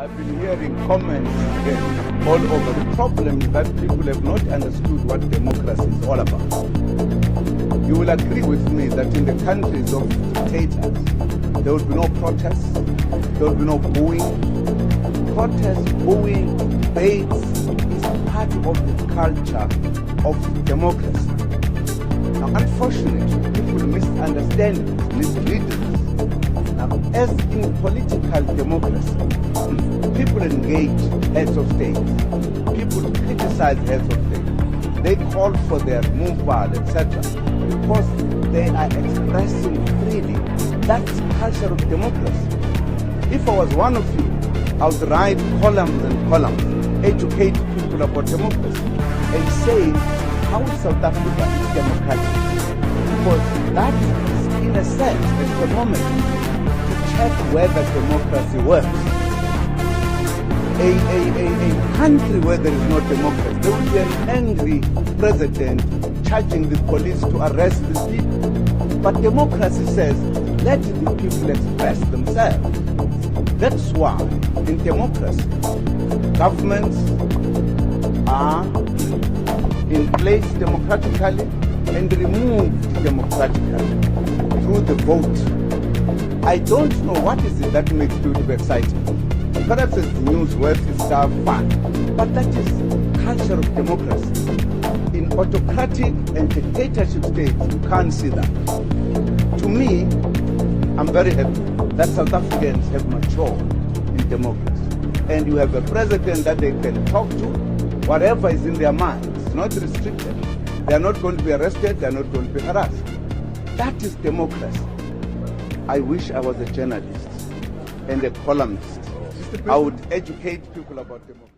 I've been hearing comments all over. The problem is that people have not understood what democracy is all about. You will agree with me that in the countries of dictators, there will be no protests, there will be no booing. Protest, booing, debates is part of the culture of democracy. Now, unfortunately, people misunderstand this, misread this. Now, as in political democracy, people engage heads of state, people criticize heads of state, they call for their removal, etc., because they are expressing freely. That's culture of democracy. If I was one of you, I would write columns and columns, educate people about democracy, and say how South Africa is democratic. Because that is, in a sense, the thermometer to check whether democracy works. A country where there is no democracy, there will be an angry president charging the police to arrest the people. But democracy says, let the people express themselves. That's why, in democracy, governments are in place democratically and removed democratically through the vote. I don't know what is it that makes people excited. Perhaps it's news, worthy stuff, fun. But that is culture of democracy. In autocratic and dictatorship states, you can't see that. To me, I'm very happy that South Africans have matured in democracy. And you have a president that they can talk to, whatever is in their minds. It's not restricted. They are not going to be arrested. They are not going to be harassed. That is democracy. I wish I was a journalist and a columnist. I would educate people about democracy.